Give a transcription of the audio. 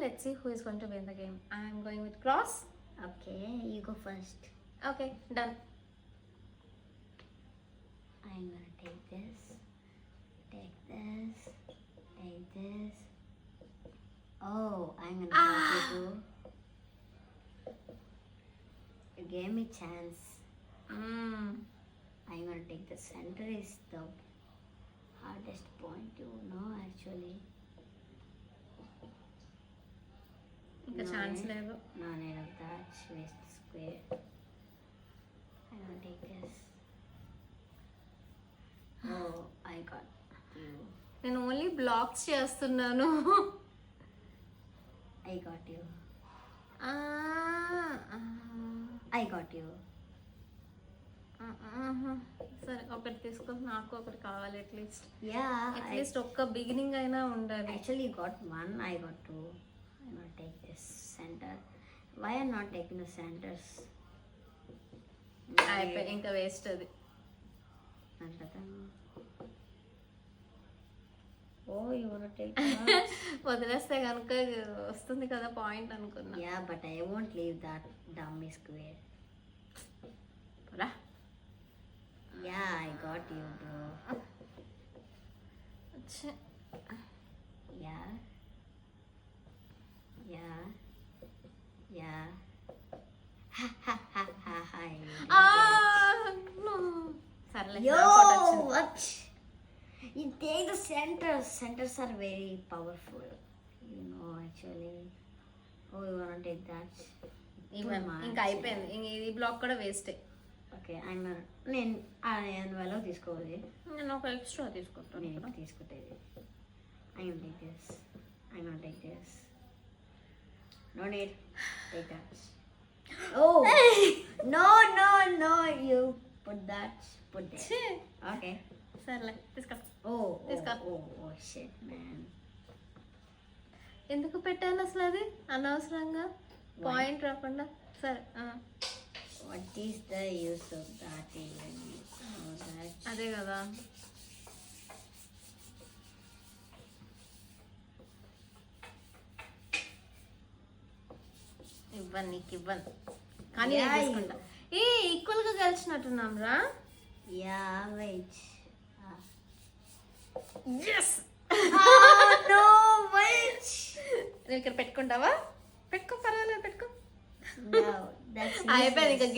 let's see who is going to win the game. I'm going with cross. Okay, you go first. Okay, done. I'm gonna take this, take this, take this. Oh, I'm gonna help you too. You gave me chance. I'm gonna take the center is the hardest point to know actually. ఇంకా chance లేదు. No need of that. Waste square. I'm gonna take this. Oh, I got you. నేను only blocks చేస్తున్నాను. I got you. Ah, I got you. సరే ఒకటి తీసుకో, నాకు ఒకటి కావాలి అట్లీస్ట్. Yeah. అట్లీస్ట్ ఒక్క బిగినింగ్ అయినా ఉండాలి. Actually, you got one. I got two. I'm gonna take this center. Why I'm not taking the centers? అయిపోయి ఇంకా వేస్ట్ అది. Oh, you wanna take? వదిలేస్తే కనుక వస్తుంది కదా పాయింట్ అనుకున్నా. Yeah, but I won't leave that dummy square. రా. Yeah, I got you, bro. Yeah. Yeah. Yeah. Ha ha ha ha ha. సర్లే. Yo, what? You take the centers. Centers are very powerful. You know, actually. Oh, you wanna take that? ఇంకా అయిపోయింది. ఇంక ఈ black కూడా వేస్టే. Okay, నేను ఎలా తీసుకోవాలి? నేను ఒక ఎక్స్ట్రా తీసుకుంటాను. నేను తీసుకుంటేది. I'm gonna take this. I'm gonna take this. No need. Take that. Oh! No, no, no. You put that. Put this. Okay. సర్లే తీసుకో. Oh, తీసుకో. oh, shit, man. ఎందుకు పెట్టాను అసలు అది అనవసరంగా పాయింట్ రాకుండా? సరే. What is the use of that even? Oh, that. అదే కదా. ఇవ్వను, నీకు ఇవ్వను, కానీ నేను తీసుకుంటా. ఈక్వల్ గా గెలిచినట్టున్నాం రా. Yeah, wait. Yes. No, wait. నువ్వు ఇక్కడ పెట్టుకుంటావా? పెట్టుకో, పర్వాలేదు, పెట్టుకో. No, that's అయిపోయింది ఇంకా.